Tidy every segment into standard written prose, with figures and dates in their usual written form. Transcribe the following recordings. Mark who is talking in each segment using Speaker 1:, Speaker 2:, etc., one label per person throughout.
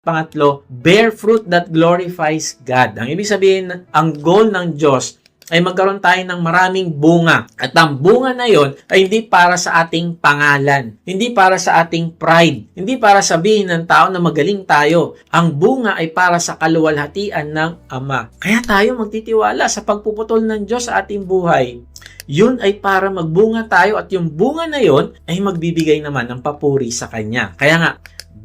Speaker 1: Pangatlo, bear fruit that glorifies God. Ang ibig sabihin, ang goal ng Diyos ay magkaroon tayo ng maraming bunga. At ang bunga na yon ay hindi para sa ating pangalan, hindi para sa ating pride, hindi para sabihin ng tao na magaling tayo. Ang bunga ay para sa kaluwalhatian ng Ama. Kaya tayo magtitiwala sa pagpuputol ng Diyos sa ating buhay. Yun ay para magbunga tayo at yung bunga na yon ay magbibigay naman ng papuri sa Kanya. Kaya nga,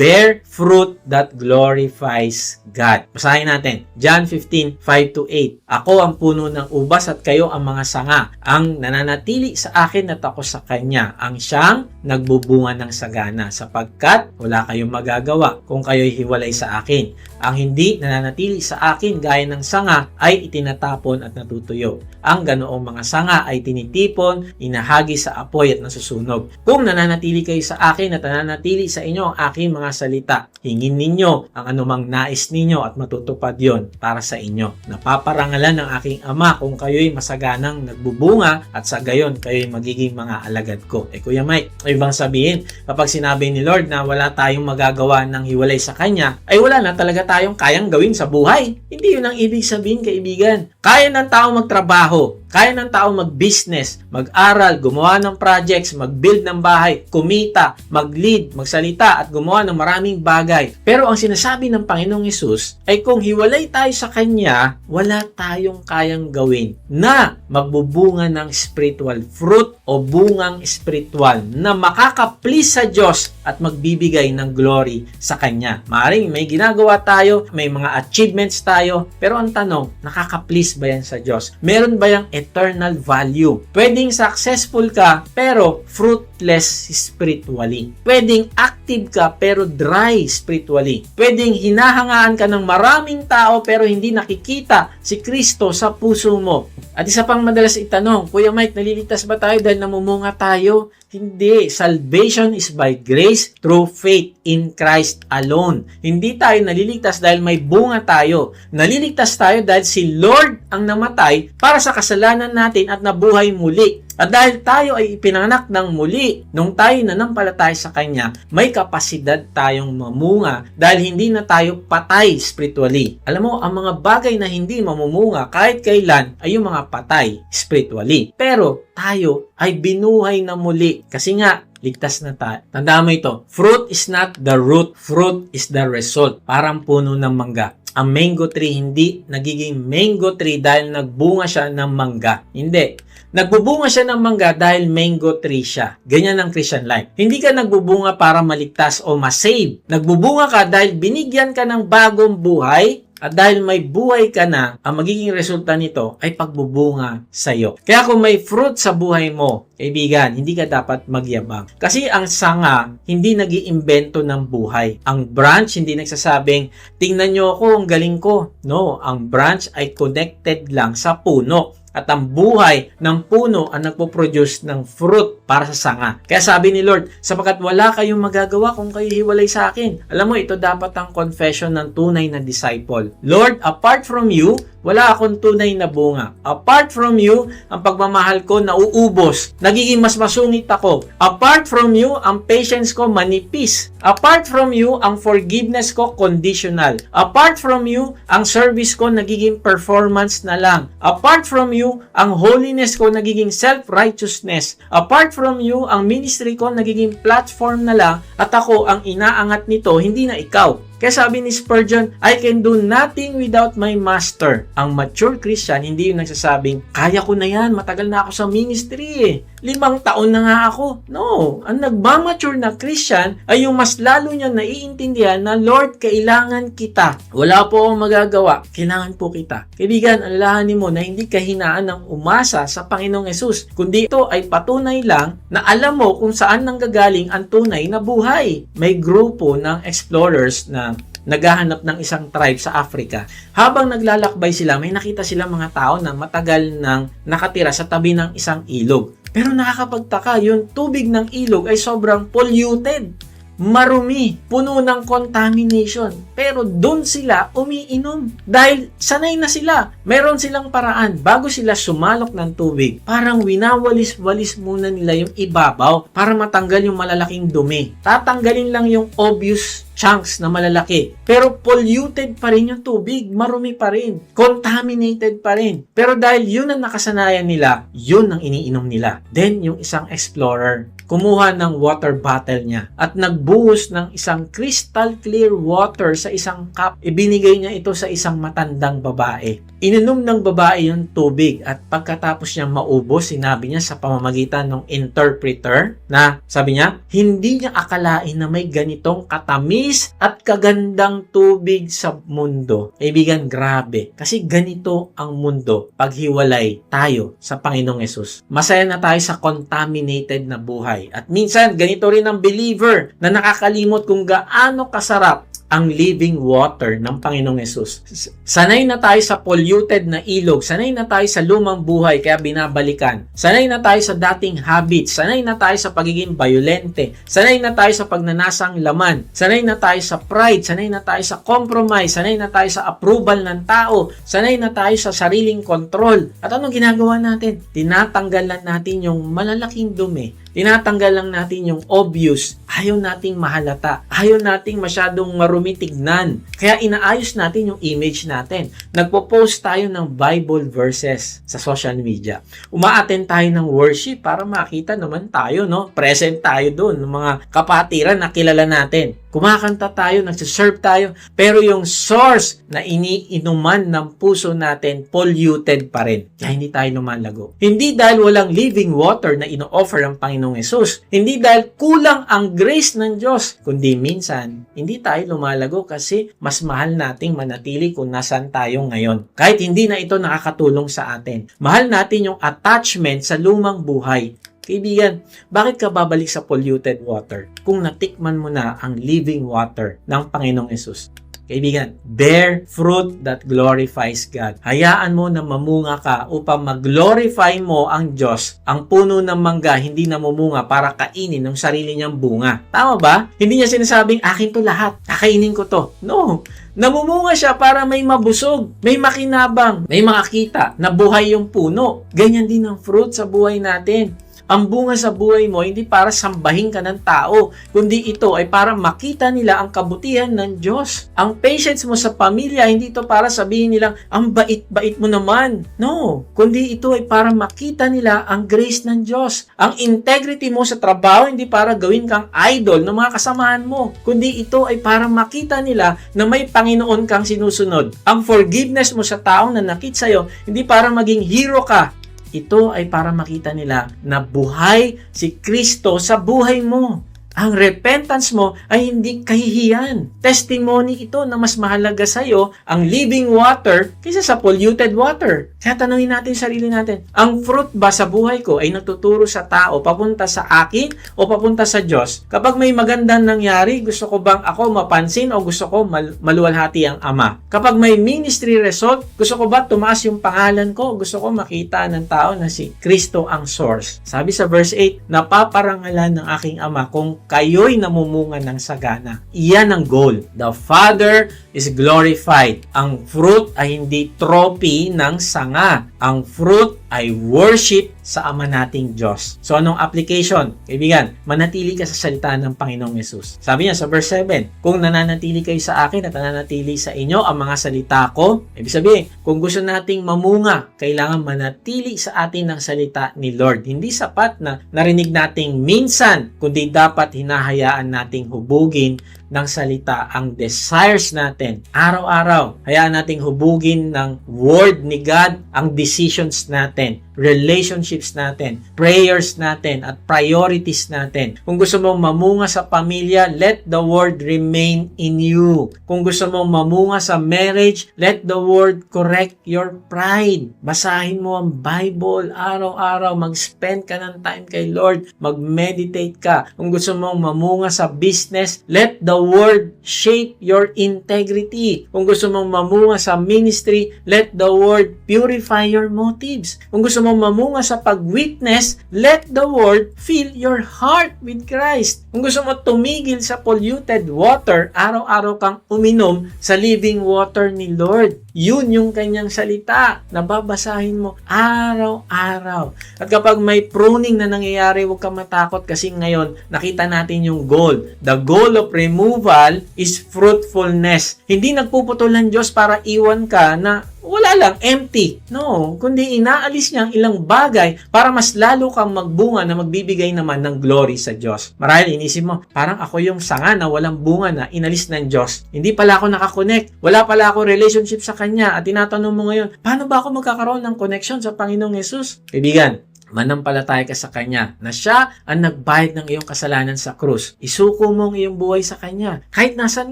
Speaker 1: bear fruit that glorifies God. Basahin natin. John 15:5-8. Ako ang puno ng ubas at kayo ang mga sanga. Ang nananatili sa akin at ako sa kanya. Ang siyang nagbubunga ng sagana. Sapagkat wala kayong magagawa kung kayo'y hiwalay sa akin. Ang hindi nananatili sa akin gaya ng sanga ay itinatapon at natutuyo. Ang ganoong mga sanga ay tinitipon, inahagi sa apoy at nasusunog. Kung nananatili kayo sa akin at nananatili sa inyo ang aking mga salita, hingin ninyo ang anumang nais ninyo at matutupad yon para sa inyo. Napaparangalan ng aking Ama kung kayo'y masaganang nagbubunga at sa gayon kayo'y magiging mga alagad ko. Kuya Mike, ay ibang sabihin, kapag sinabi ni Lord na wala tayong magagawa ng hiwalay sa Kanya, ay wala na talaga tayong kayang gawin sa buhay. Hindi yun ang ibig sabihin, kaibigan. Kaya ng tao magtrabaho, kaya ng tao mag-business, mag-aral, gumawa ng projects, mag-build ng bahay, kumita, mag-lead, magsalita at gumawa ng maraming bagay. Pero ang sinasabi ng Panginoong Hesus ay kung hiwalay tayo sa Kanya, wala tayong kayang gawin na magbubunga ng spiritual fruit o bungang spiritual na makaka-please sa Diyos at magbibigay ng glory sa Kanya. Maaaring may ginagawa tayo, may mga achievements tayo, pero ang tanong, nakaka-please ba yan sa Diyos? Meron ba yung eternal value? Pwedeng successful ka, pero fruitless spiritually. Pwedeng active ka, pero dry spiritually. Pwedeng hinahangaan ka ng maraming tao, pero hindi nakikita si Kristo sa puso mo. At isa pang madalas itanong, Kuya Mike, naliligtas ba tayo dahil namumunga tayo? Hindi. Salvation is by grace through faith in Christ alone. Hindi tayo naliligtas dahil may bunga tayo. Naliligtas tayo dahil si Lord ang namatay para sa kasalanan natin at nabuhay muli. At dahil tayo ay ipinanganak ng muli, nung tayo nanampalataya sa Kanya, may kapasidad tayong mamunga dahil hindi na tayo patay spiritually. Alam mo, ang mga bagay na hindi mamumunga kahit kailan ay yung mga patay spiritually. Pero tayo ay binuhay na muli kasi nga, ligtas na tayo. Tandaan mo ito, fruit is not the root, fruit is the result. Parang puno ng mangga. Ang mango tree hindi nagiging mango tree dahil nagbunga siya ng mangga. Hindi. Nagbubunga siya ng mangga dahil mango tree siya. Ganyan ang Christian life. Hindi ka nagbubunga para maligtas o masave. Nagbubunga ka dahil binigyan ka ng bagong buhay. At dahil may buhay ka na, ang magiging resulta nito ay pagbubunga sa iyo. Kaya kung may fruit sa buhay mo, kaibigan, hindi ka dapat magyabang. Kasi ang sanga, hindi nag-iimbento ng buhay. Ang branch, hindi nagsasabing, tingnan nyo ako, ang galing ko. No, ang branch ay connected lang sa puno. At ang buhay ng puno ang nagpo-produce ng fruit para sa sanga. Kaya sabi ni Lord, sapagkat wala kayong magagawa kung kayo hiwalay sa akin. Alam mo, ito dapat ang confession ng tunay na disciple. Lord, apart from you, wala akong tunay na bunga. Apart from you, ang pagmamahal ko nauubos. Nagiging mas masungit ako. Apart from you, ang patience ko manipis. Apart from you, ang forgiveness ko conditional. Apart from you, ang service ko nagiging performance na lang. Apart from you, ang holiness ko nagiging self-righteousness. Apart from you, ang ministry ko nagiging platform na lang at ako ang inaangat nito, hindi na ikaw. Kaya sabi ni Spurgeon, I can do nothing without my master. Ang mature Christian, hindi yung nagsasabing, kaya ko na yan, matagal na ako sa ministry eh. 5 taon na nga ako. No, ang nagmamature na Christian ay yung mas lalo niya naiintindihan na, Lord, kailangan kita. Wala po akong magagawa. Kailangan po kita. Kaibigan, alalahanin mo na hindi kahinaan ng umasa sa Panginoong Hesus, kundi ito ay patunay lang na alam mo kung saan nanggagaling ang tunay na buhay. May grupo ng explorers na naghahanap ng isang tribe sa Africa. Habang naglalakbay sila, may nakita sila mga tao na matagal nang nakatira sa tabi ng isang ilog. Pero nakakapagtaka, yung tubig ng ilog ay sobrang polluted. Marumi, puno ng contamination. Pero doon sila umiinom. Dahil sanay na sila. Meron silang paraan. Bago sila sumalok ng tubig, parang winawalis-walis muna nila yung ibabaw para matanggal yung malalaking dumi. Tatanggalin lang yung obvious chunks na malalaki. Pero polluted pa rin yung tubig. Marumi pa rin. Contaminated pa rin. Pero dahil yun ang nakasanayan nila, yun ang iniinom nila. Then, yung isang explorer, kumuha ng water bottle niya at nagbuhos ng isang crystal clear water sa isang cup. Ibinigay niya ito sa isang matandang babae. Ininom ng babae yung tubig at pagkatapos niya maubos, sinabi niya sa pamamagitan ng interpreter na sabi niya, hindi niya akalain na may ganitong katamis at kagandang tubig sa mundo. Kaibigan, grabe. Kasi ganito ang mundo paghiwalay tayo sa Panginoong Yesus. Masaya na tayo sa contaminated na buhay. At minsan, ganito rin ang believer na nakakalimot kung gaano kasarap ang living water ng Panginoong Yesus. Sanay na tayo sa polluted na ilog. Sanay na tayo sa lumang buhay kaya binabalikan. Sanay na tayo sa dating habits. Sanay na tayo sa pagiging violente. Sanay na tayo sa pagnanasang laman. Sanay na tayo sa pride. Sanay na tayo sa compromise. Sanay na tayo sa approval ng tao. Sanay na tayo sa sariling control. At anong ginagawa natin? Tinatanggal lang natin yung malalaking dumi. Tinatanggal lang natin yung obvious. Ayaw nating mahalata. Ayaw nating masyadong marumi tignan. Kaya inaayos natin yung image natin. Nagpo-post tayo ng Bible verses sa social media. Uma-attend tayo ng worship para makita naman tayo, no? Present tayo doon ng mga kapatiran na kilala natin. Kumakanta tayo, nagsiserve tayo, pero yung source na iniinuman ng puso natin, polluted pa rin. Kaya hindi tayo lumalago. Hindi dahil walang living water na ino-offer ang Panginoong Yesus. Hindi dahil kulang ang grace ng Diyos. Kundi minsan, hindi tayo lumalago kasi mas mahal nating manatili kung nasan tayo ngayon. Kahit hindi na ito nakakatulong sa atin. Mahal natin yung attachment sa lumang buhay. Kaibigan, bakit ka babalik sa polluted water kung natikman mo na ang living water ng Panginoong Yesus? Kaibigan, bear fruit that glorifies God. Hayaan mo na mamunga ka upang mag-glorify mo ang Diyos. Ang puno ng mangga hindi namumunga para kainin ng sarili niyang bunga. Tama ba? Hindi niya sinasabing, akin to lahat. Kakainin ko to. No. Namumunga siya para may mabusog, may makinabang, may makakita na buhay yung puno. Ganyan din ang fruit sa buhay natin. Ang bunga sa buhay mo, hindi para sambahin ka ng tao, kundi ito ay para makita nila ang kabutihan ng Diyos. Ang patience mo sa pamilya, hindi ito para sabihin nilang, ang bait-bait mo naman. No, kundi ito ay para makita nila ang grace ng Diyos. Ang integrity mo sa trabaho, hindi para gawin kang idol ng mga kasamahan mo, kundi ito ay para makita nila na may Panginoon kang sinusunod. Ang forgiveness mo sa taong nanakit sa'yo, hindi para maging hero ka. Ito ay para makita nila na buhay si Kristo sa buhay mo. Ang repentance mo ay hindi kahihiyan. Testimony ito na mas mahalaga sa iyo ang living water kaysa sa polluted water. Kaya tanungin natin sarili natin, ang fruit ba sa buhay ko ay natuturo sa tao papunta sa akin o papunta sa Diyos? Kapag may magandang nangyari, gusto ko bang ako mapansin o gusto ko maluwalhati ang Ama? Kapag may ministry result, gusto ko ba tumaas yung pangalan ko? Gusto ko makita ng tao na si Kristo ang source. Sabi sa verse 8, napaparangalan ng aking Ama kung kayo'y namumunga ng sagana. Iyan ang goal. The Father is glorified. Ang fruit ay hindi trophy ng sanga. Ang fruit ay worship sa Ama nating Diyos. So, anong application? Kaibigan, manatili ka sa salita ng Panginoong Yesus. Sabi niya sa verse 7, kung nananatili kayo sa akin at nananatili sa inyo ang mga salita ko, ibig sabihin, kung gusto nating mamunga, kailangan manatili sa atin ng salita ni Lord. Hindi sapat na narinig nating minsan, kundi dapat hinahayaan nating hubugin ng salita ang desires natin. Araw-araw, hayaan nating hubugin ng word ni God ang decisions natin, relationships natin, prayers natin, at priorities natin. Kung gusto mong mamunga sa pamilya, let the word remain in you. Kung gusto mong mamunga sa marriage, let the word correct your pride. Basahin mo ang Bible araw-araw, mag-spend ka ng time kay Lord, mag-meditate ka. Kung gusto mong mamunga sa business, let the word shape your integrity. Kung gusto mong mamunga sa ministry, let the word purify your motives. Kung gusto mong mamunga sa pag-witness, let the word fill your heart with Christ. Kung gusto mo tumigil sa polluted water, araw-araw kang uminom sa living water ni Lord. Yun yung kanyang salita na babasahin mo araw-araw. At kapag may pruning na nangyayari, huwag kang matakot kasi ngayon nakita natin yung goal. The goal of removing removal is fruitfulness. Hindi nagpuputol ng Diyos para iwan ka na wala lang, empty. No, kundi inaalis niya ang ilang bagay para mas lalo kang magbunga na magbibigay naman ng glory sa Diyos. Marahil inisip mo, parang ako yung sanga na walang bunga na inalis ng Diyos. Hindi pala ako nakakonect. Wala pala ako relationship sa Kanya. At tinatanong mo ngayon, paano ba ako magkakaroon ng connection sa Panginoong Yesus? Kaibigan, manampalataya ka sa Kanya na Siya ang nagbayad ng iyong kasalanan sa krus. Isuko mo ang iyong buhay sa Kanya. Kahit nasan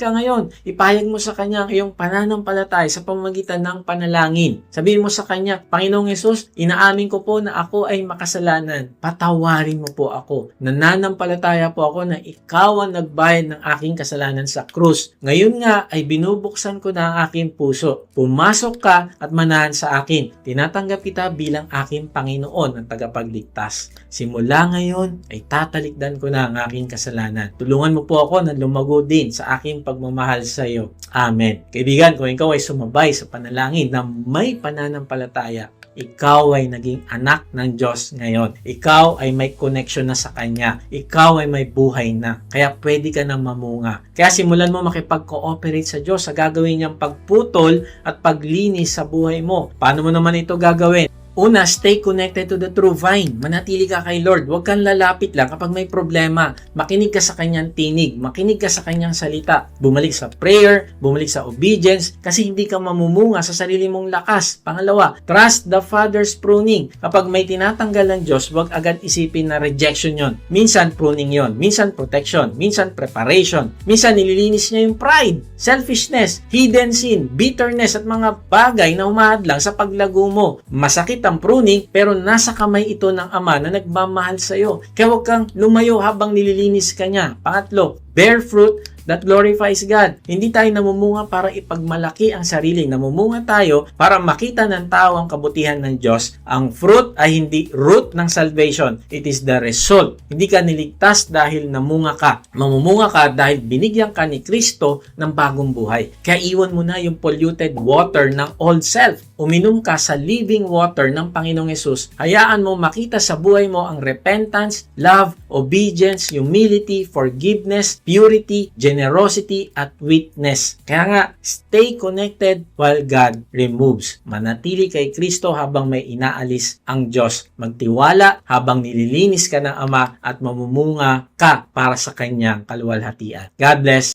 Speaker 1: ka ngayon, ipahayag mo sa Kanya ang iyong pananampalataya sa pamamagitan ng panalangin. Sabihin mo sa Kanya, Panginoong Yesus, inaamin ko po na ako ay makasalanan. Patawarin mo po ako. Nananampalataya po ako na Ikaw ang nagbayad ng aking kasalanan sa krus. Ngayon nga ay binubuksan ko na ang aking puso. Pumasok ka at manahan sa akin. Tinatanggap kita bilang aking Panginoon ang tagapagligtas. Simula ngayon ay tatalikdan ko na ang aking kasalanan. Tulungan mo po ako na lumago din sa aking pagmamahal sa iyo. Amen. Kaibigan, kung ikaw ay sumabay sa panalangin na may pananampalataya, ikaw ay naging anak ng Diyos ngayon. Ikaw ay may connection na sa Kanya. Ikaw ay may buhay na. Kaya pwede ka na mamunga. Kaya simulan mo makipag-cooperate sa Diyos sa gagawin niyang pagputol at paglinis sa buhay mo. Paano mo naman ito gagawin? Una, stay connected to the true vine. Manatili ka kay Lord. Huwag kang lalapit lang kapag may problema. Makinig ka sa Kanyang tinig. Makinig ka sa Kanyang salita. Bumalik sa prayer, bumalik sa obedience, kasi hindi ka mamumunga sa sarili mong lakas. Pangalawa, trust the Father's pruning. Kapag may tinatanggal ng Diyos, huwag agad isipin na rejection yon. Minsan pruning yon, minsan protection, minsan preparation, minsan nililinis niya yung pride, selfishness, hidden sin, bitterness at mga bagay na humahadlang sa paglago mo. Masakit ang pruning, pero nasa kamay ito ng Ama na nagmamahal sa iyo. Kaya huwag kang lumayo habang nililinis ka niya. Pangatlo, bear fruit that glorifies God. Hindi tayo namumunga para ipagmalaki ang sarili. Namumunga tayo para makita ng tao ang kabutihan ng Diyos. Ang fruit ay hindi root ng salvation. It is the result. Hindi ka niligtas dahil namunga ka. Mamumunga ka dahil binigyan ka ni Kristo ng bagong buhay. Kaya iwan mo na yung polluted water ng old self. Uminom ka sa living water ng Panginoong Yesus. Hayaan mo makita sa buhay mo ang repentance, love, obedience, humility, forgiveness, purity, generosity, at witness. Kaya nga, stay connected while God removes. Manatili kay Kristo habang may inaalis ang Diyos. Magtiwala habang nililinis ka ng Ama at mamumunga ka para sa Kanyang kaluwalhatian. God bless.